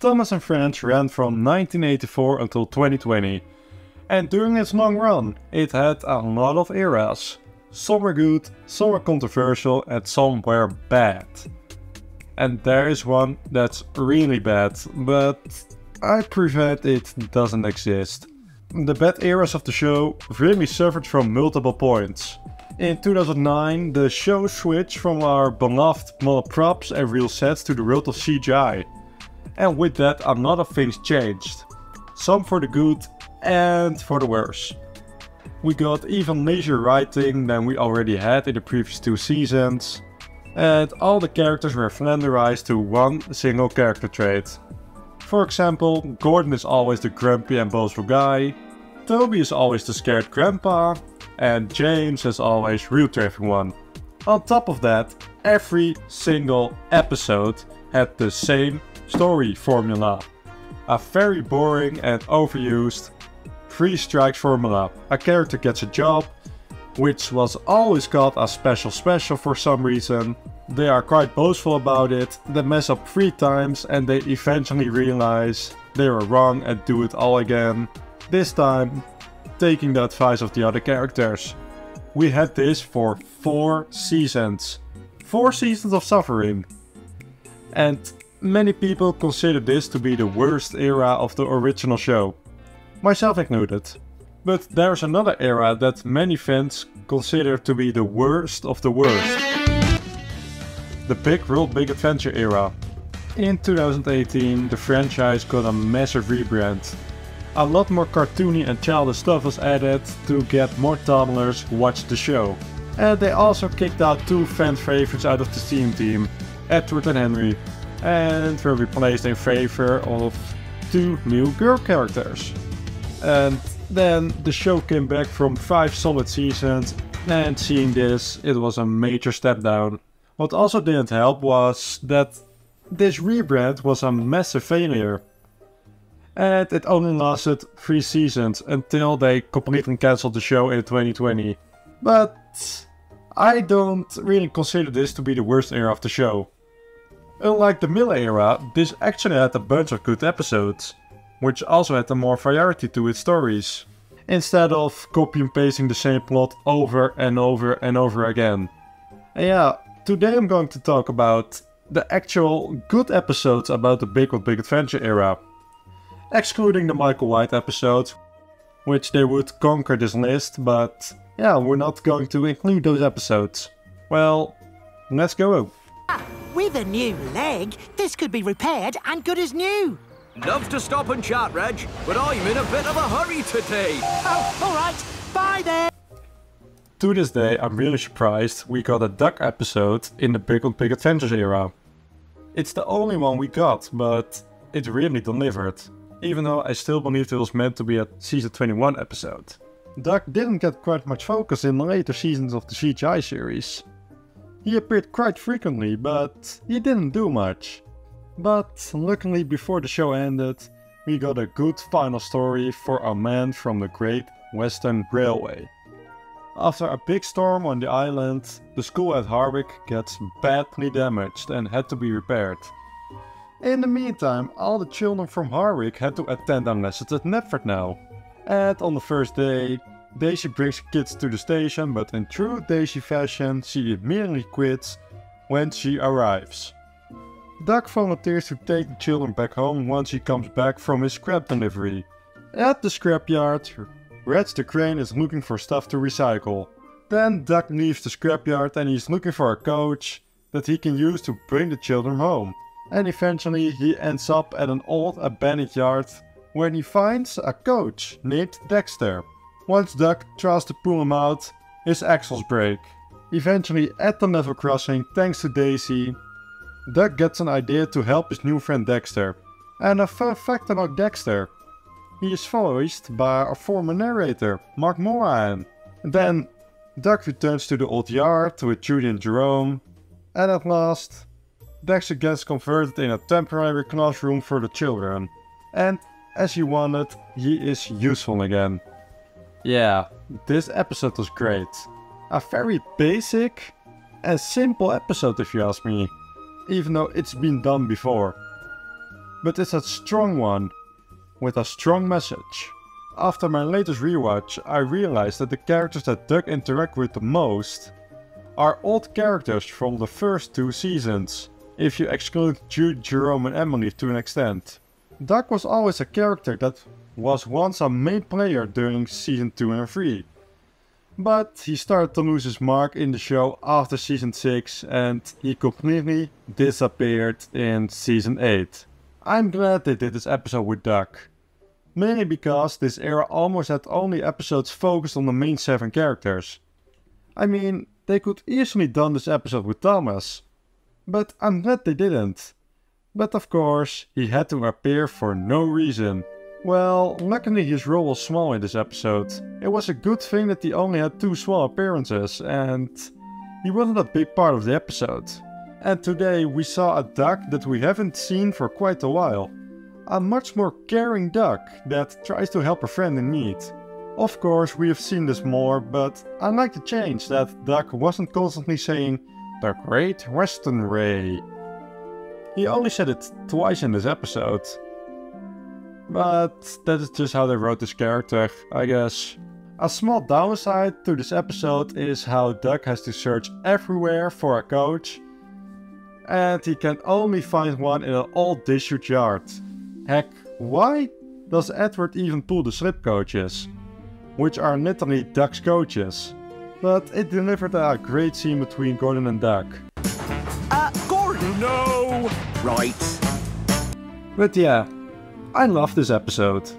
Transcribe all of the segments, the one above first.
Thomas and Friends ran from 1984 until 2020. And during its long run, it had a lot of eras. Some were good, some were controversial, and some were bad. And there is one that's really bad, but I prefer it doesn't exist. The bad eras of the show really suffered from multiple points. In 2009, the show switched from our beloved model props and real sets to the world of CGI. And with that, a lot of things changed. Some for the good and for the worse. We got even lazier writing than we already had in the previous 2 seasons. And all the characters were flanderized to one single character trait. For example, Gordon is always the grumpy and boastful guy, Toby is always the scared grandpa, and James is always real terrifying one. On top of that, every single episode had the same story formula. A very boring and overused 3 strikes formula. A character gets a job, which was always called a special for some reason. They are quite boastful about it, they mess up 3 times and they eventually realize they were wrong and do it all again. This time, taking the advice of the other characters. We had this for 4 seasons. 4 seasons of suffering. And many people consider this to be the worst era of the original show. Myself included. But there's another era that many fans consider to be the worst of the worst. The Big World Big Adventure era. In 2018, the franchise got a massive rebrand. A lot more cartoony and childish stuff was added to get more toddlers watch the show. And they also kicked out 2 fan favorites out of the team, Edward and Henry, and were replaced in favor of 2 new girl characters. And then the show came back from 5 solid seasons, and seeing this, it was a major step down. What also didn't help was that this rebrand was a massive failure. And it only lasted 3 seasons until they completely cancelled the show in 2020. But I don't really consider this to be the worst era of the show. Unlike the Miller era, this actually had a bunch of good episodes, which also had a more variety to its stories, instead of copy and pasting the same plot over and over and over again. And yeah, today I'm going to talk about the actual good episodes about the Big World Big Adventure era. Excluding the Michael White episodes, which they would conquer this list, but yeah, we're not going to include those episodes. Well, let's go. With a new leg, this could be repaired and good as new. Love to stop and chat, Reg, but I'm in a bit of a hurry today. Oh, all right. Bye then. To this day, I'm really surprised we got a duck episode in the Big World Big Adventures era. It's the only one we got, but it really delivered. Even though I still believed it was meant to be a season 21 episode. Duck didn't get quite much focus in the later seasons of the CGI series. He appeared quite frequently, but he didn't do much. But luckily before the show ended, we got a good final story for a man from the Great Western Railway. After a big storm on the island, the school at Harwick gets badly damaged and had to be repaired. In the meantime, all the children from Harwick had to attend their lessons at NWREdward now. And on the first day, Daisy brings the kids to the station, but in true Daisy fashion, she immediately quits when she arrives. Duck volunteers to take the children back home once he comes back from his scrap delivery. At the scrapyard, Reg the crane is looking for stuff to recycle. Then Duck leaves the scrapyard and he's looking for a coach that he can use to bring the children home. And eventually he ends up at an old abandoned yard where he finds a coach named Dexter. Once Duck tries to pull him out, his axles break. Eventually at the level crossing, thanks to Daisy, Duck gets an idea to help his new friend Dexter. And a fun fact about Dexter: he is voiced by a former narrator, Mark Moran. Then Duck returns to the old yard with Judy and Jerome, and at last Dexter gets converted in a temporary classroom for the children. And as he wanted, he is useful again. Yeah, this episode was great. A very basic and simple episode if you ask me, even though it's been done before. but it's a strong one, with a strong message. After my latest rewatch, I realized that the characters that Duck interact with the most are old characters from the first 2 seasons, if you exclude Jude, Jerome and Emily to an extent. Duck was always a character that was once a main player during season 2 and 3. But he started to lose his mark in the show after season 6 and he completely disappeared in season 8. I'm glad they did this episode with Duck. Mainly because this era almost had only episodes focused on the main 7 characters. I mean, they could easily done this episode with Thomas. But I'm glad they didn't. But of course, he had to appear for no reason. Well, luckily his role was small in this episode. It was a good thing that he only had 2 small appearances and he wasn't a big part of the episode. And today we saw a Duck that we haven't seen for quite a while. A much more caring Duck that tries to help a friend in need. Of course we have seen this more, but I like the change that Duck wasn't constantly saying "The Great Western Ray." He only said it twice in this episode. But that is just how they wrote this character, I guess. A small downside to this episode is how Duck has to search everywhere for a coach. And he can only find one in an old disused yard. Heck, why does Edward even pull the slip coaches? Which are literally Duck's coaches. But it delivered a great scene between Gordon and Duck. Gordon! No! Right. But yeah, I love this episode.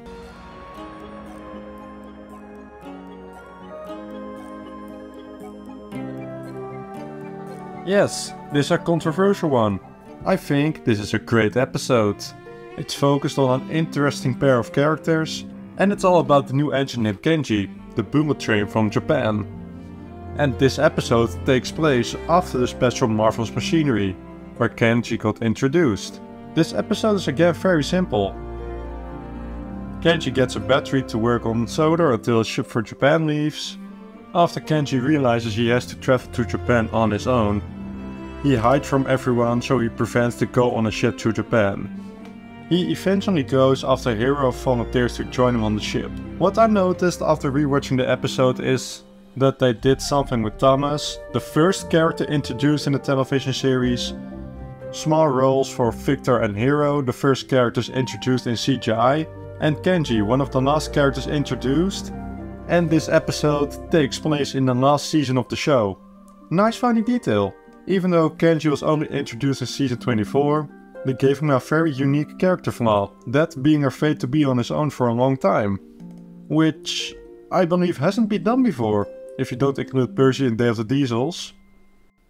Yes, this is a controversial one. I think this is a great episode. It's focused on an interesting pair of characters, and it's all about the new engine named Kenji, the bullet train from Japan. And this episode takes place after the special Marvel's Machinery, where Kenji got introduced. This episode is again very simple. Kenji gets a battery to work on Soda until a ship for Japan leaves. After Kenji realizes he has to travel to Japan on his own, he hides from everyone so he prevents the go on a ship to Japan. He eventually goes after Hero volunteers to join him on the ship. What I noticed after rewatching the episode is that they did something with Thomas, the first character introduced in the television series, small roles for Victor and Hero, the first characters introduced in CGI, and Kenji, one of the last characters introduced, and this episode takes place in the last season of the show. Nice funny detail. Even though Kenji was only introduced in season 24, they gave him a very unique character flaw, that being afraid to be on his own for a long time. Which I believe hasn't been done before, if you don't include Percy and Day of the Diesels.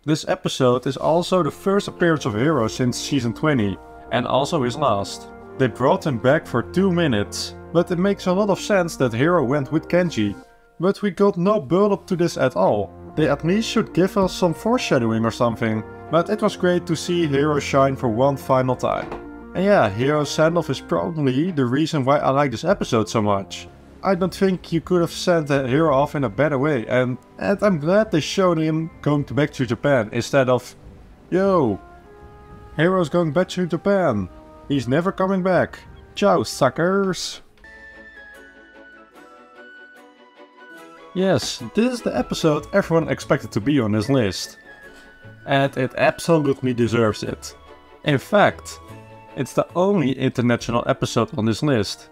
This episode is also the first appearance of Hero since season 20, and also his last. They brought him back for 2 minutes, but it makes a lot of sense that Hero went with Kenji. But we got no build up to this at all. They at least should give us some foreshadowing or something. But it was great to see Hero shine for one final time. And yeah, Hero's send-off is probably the reason why I like this episode so much. I don't think you could have sent the Hero off in a better way, and I'm glad they showed him going back to Japan instead of, yo, Hero's going back to Japan. He's never coming back. Ciao, suckers. Yes, this is the episode everyone expected to be on this list. And it absolutely deserves it. In fact, it's the only international episode on this list.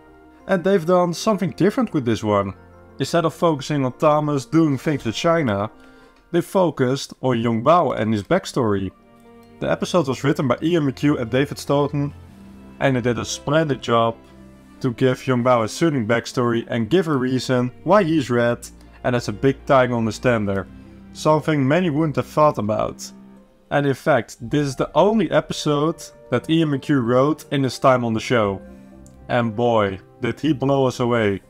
And they've done something different with this one. Instead of focusing on Thomas doing things with China, they focused on Young Bao and his backstory. The episode was written by Ian McHugh and David Stoughton, and they did a splendid job to give Young Bao a soothing backstory and give a reason why he's red and has a big tiger on his tender. Something many wouldn't have thought about. And in fact, this is the only episode that Ian McHugh wrote in his time on the show. And boy, did he blow us away.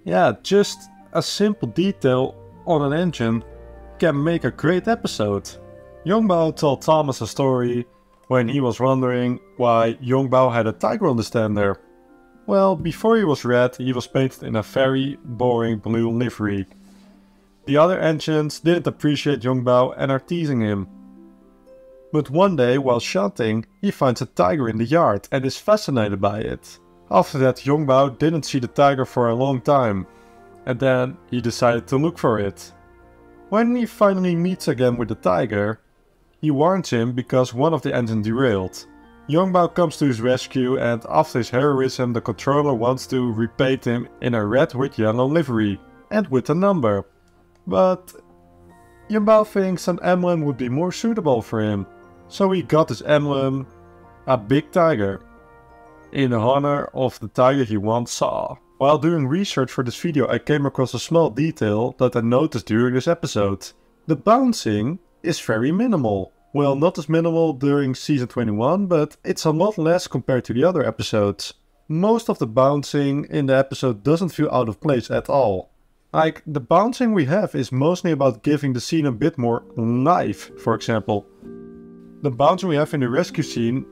Yeah, just a simple detail on an engine can make a great episode. Young Bao told Thomas a story when he was wondering why Young Bao had a tiger on his tender. Well, before he was red, he was painted in a very boring blue livery. The other engines didn't appreciate Young Bao and are teasing him. But one day, while shunting, he finds a tiger in the yard and is fascinated by it. After that, Yongbao didn't see the tiger for a long time, and then he decided to look for it. When he finally meets again with the tiger, he warns him because one of the engines derailed. Yongbao comes to his rescue, and after his heroism, the controller wants to repaint him in a red with yellow livery, and with a number. But Yongbao thinks an emblem would be more suitable for him, so he got his emblem, a big tiger, in honor of the tiger he once saw. While doing research for this video, I came across a small detail that I noticed during this episode. The bouncing is very minimal. Well, not as minimal during season 21, but it's a lot less compared to the other episodes. Most of the bouncing in the episode doesn't feel out of place at all. Like, the bouncing we have is mostly about giving the scene a bit more life, for example. The bouncing we have in the rescue scene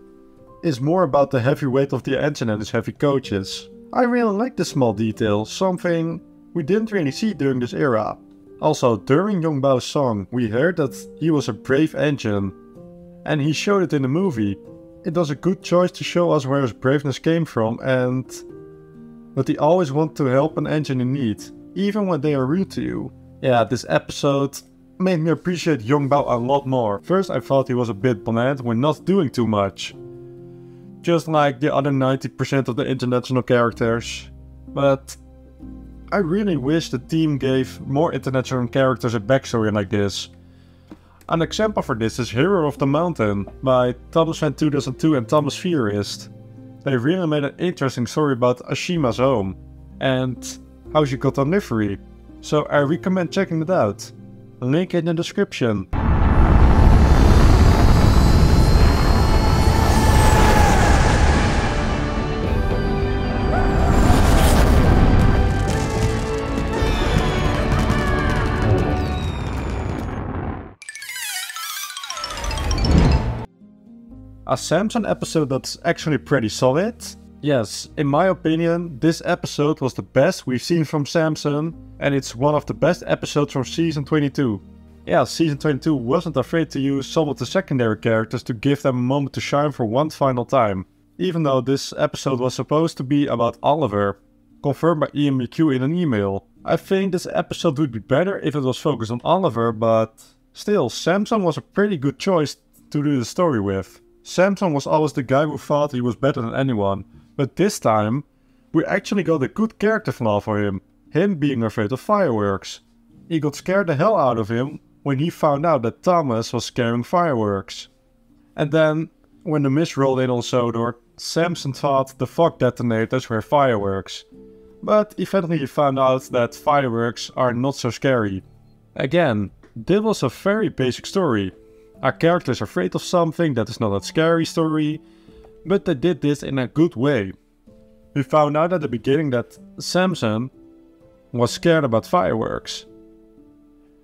is more about the heavy weight of the engine and its heavy coaches. I really like this small detail, something we didn't really see during this era. Also, during Yongbao's song, we heard that he was a brave engine, and he showed it in the movie. It was a good choice to show us where his braveness came from, and that he always wanted to help an engine in need, even when they are rude to you. Yeah, this episode made me appreciate Yongbao a lot more. First, I thought he was a bit bland when not doing too much, just like the other 90% of the international characters. But I really wish the team gave more international characters a backstory like this. An example for this is Hero of the Mountain by Thomas Van 2002 and Thomas Fierist. They really made an interesting story about Ashima's home and how she got a livery, so I recommend checking it out. Link in the description. A Samson episode that's actually pretty solid. Yes, in my opinion, this episode was the best we've seen from Samson, and it's one of the best episodes from season 22. Yeah, season 22 wasn't afraid to use some of the secondary characters to give them a moment to shine for one final time. Even though this episode was supposed to be about Oliver, confirmed by Ian McHugh in an email. I think this episode would be better if it was focused on Oliver, but still, Samson was a pretty good choice to do the story with. Samson was always the guy who thought he was better than anyone, but this time we actually got a good character flaw for him being afraid of fireworks. He got scared the hell out of him when he found out that Thomas was scaring fireworks. And then, when the mist rolled in on Sodor, Samson thought the fog detonators were fireworks. But eventually he found out that fireworks are not so scary. Again, this was a very basic story. Our character is afraid of something that is not a scary story, but they did this in a good way. We found out at the beginning that Samson was scared about fireworks.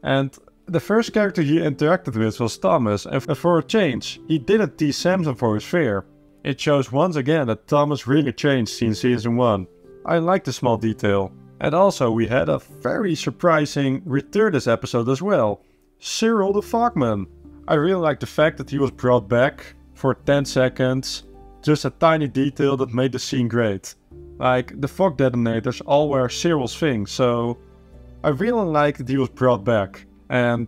And the first character he interacted with was Thomas, and for a change, he didn't tease Samson for his fear. It shows once again that Thomas really changed since season 1. I like the small detail. And also we had a very surprising return this episode as well. Cyril the Fogman. I really like the fact that he was brought back for 10 seconds, just a tiny detail that made the scene great. Like, the fog detonators all were Cyril's thing, so I really like that he was brought back. And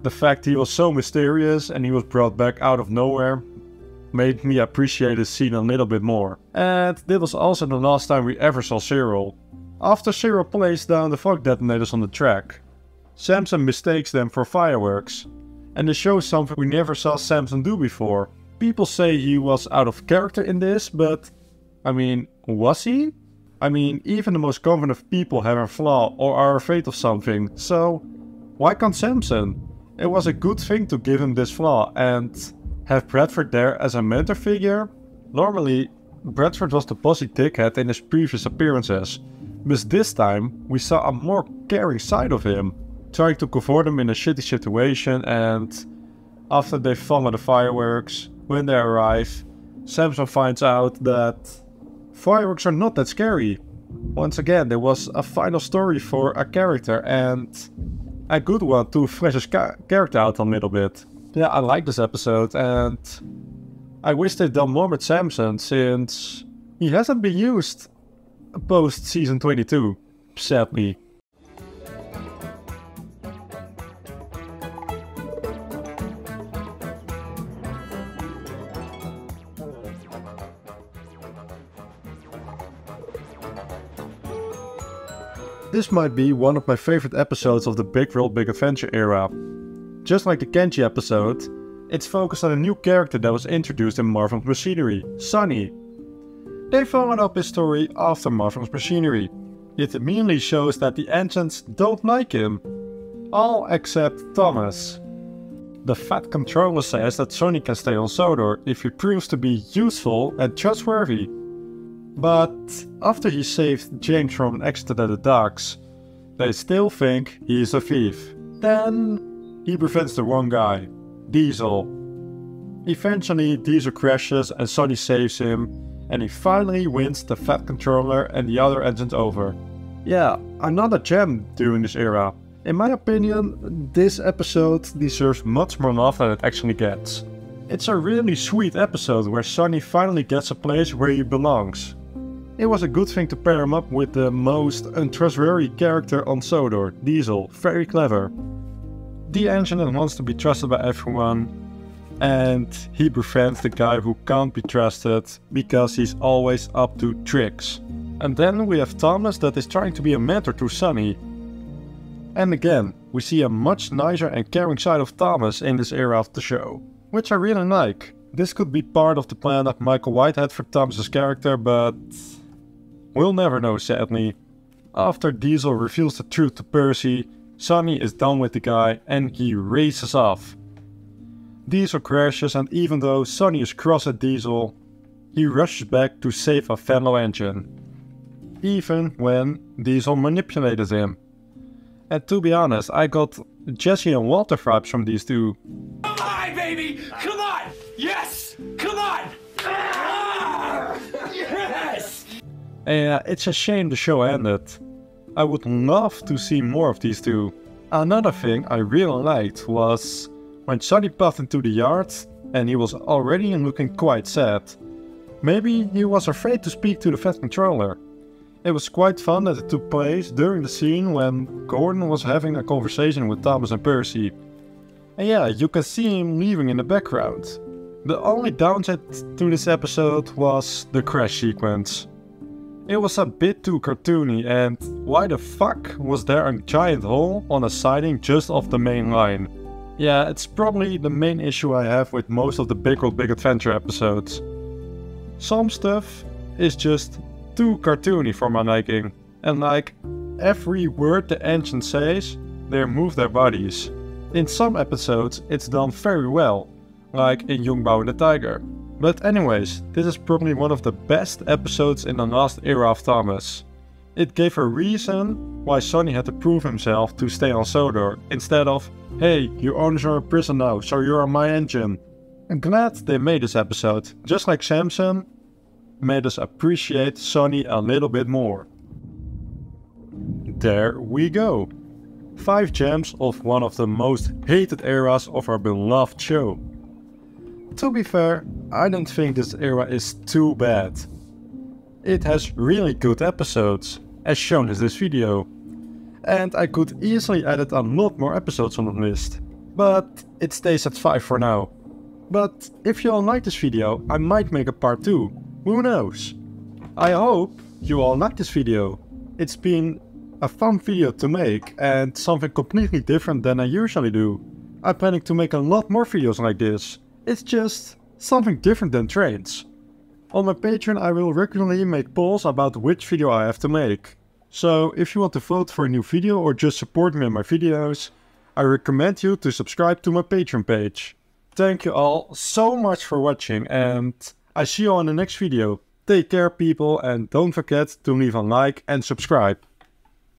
the fact he was so mysterious and he was brought back out of nowhere made me appreciate the scene a little bit more. And this was also the last time we ever saw Cyril. After Cyril placed down the fog detonators on the track, Samson mistakes them for fireworks. And this shows something we never saw Samson do before. People say he was out of character in this, but I mean, was he? I mean, even the most confident people have a flaw or are afraid of something, so why can't Samson? It was a good thing to give him this flaw and have Bradford there as a mentor figure. Normally, Bradford was the bossy dickhead in his previous appearances, but this time we saw a more caring side of him, trying to comfort them in a shitty situation. And after they follow the fireworks, when they arrive, Samson finds out that fireworks are not that scary. Once again, there was a final story for a character, and a good one to flesh his character out a little bit. Yeah, I like this episode, and I wish they'd done more with Samson, since he hasn't been used post season 22, sadly. This might be one of my favorite episodes of the Big World Big Adventure era. Just like the Kenji episode, it's focused on a new character that was introduced in Marvel's Machinery, Sonny. They followed up his story after Marvel's Machinery. It immediately shows that the Ancients don't like him. All except Thomas. The Fat Controller says that Sonny can stay on Sodor if he proves to be useful and trustworthy. But after he saved James from an accident at the docks, they still think he is a thief. Then he prevents the wrong guy, Diesel. Eventually Diesel crashes and Sonny saves him, and he finally wins the Fat Controller and the other engines over. Yeah, another gem during this era. In my opinion, this episode deserves much more love than it actually gets. It's a really sweet episode where Sonny finally gets a place where he belongs. It was a good thing to pair him up with the most untrustworthy character on Sodor, Diesel. Very clever. The engineer wants to be trusted by everyone, and he prevents the guy who can't be trusted because he's always up to tricks. And then we have Thomas that is trying to be a mentor to Sonny. And again, we see a much nicer and caring side of Thomas in this era of the show, which I really like. This could be part of the plan that Michael White had for Thomas's character, but we'll never know, sadly. After Diesel reveals the truth to Percy, Sonny is done with the guy and he races off. Diesel crashes, and even though Sonny is cross at Diesel, he rushes back to save a fellow engine. Even when Diesel manipulated him. And to be honest, I got Jesse and Walter vibes from these two. Come on, baby! Come on! Yes! Come on! Ah! Yes! Yeah, it's a shame the show ended. I would love to see more of these two. Another thing I really liked was when Sonny puffed into the yard and he was already looking quite sad. Maybe he was afraid to speak to the Fat Controller. It was quite fun that it took place during the scene when Gordon was having a conversation with Thomas and Percy. And yeah, you can see him leaving in the background. The only downside to this episode was the crash sequence. It was a bit too cartoony, and why the fuck was there a giant hole on a siding just off the main line? Yeah, it's probably the main issue I have with most of the Big World Big Adventure episodes. Some stuff is just too cartoony for my liking, and like every word the engine says, they move their bodies. In some episodes it's done very well, like in Young Bao and the Tiger. But anyways, this is probably one of the best episodes in the last era of Thomas. It gave a reason why Sonny had to prove himself to stay on Sodor, instead of, hey, your owners are in prison now, so you're on my engine. I'm glad they made this episode, just like Samson made us appreciate Sonny a little bit more. There we go. 5 gems of one of the most hated eras of our beloved show. To be fair, I don't think this era is too bad. It has really good episodes, as shown in this video. And I could easily edit a lot more episodes on the list. But it stays at 5 for now. But if you all like this video, I might make a part 2. Who knows? I hope you all like this video. It's been a fun video to make and something completely different than I usually do. I'm planning to make a lot more videos like this. It's just something different than trains. On my Patreon I will regularly make polls about which video I have to make. So if you want to vote for a new video or just support me in my videos, I recommend you to subscribe to my Patreon page. Thank you all so much for watching, and I see you on the next video. Take care people, and don't forget to leave a like and subscribe.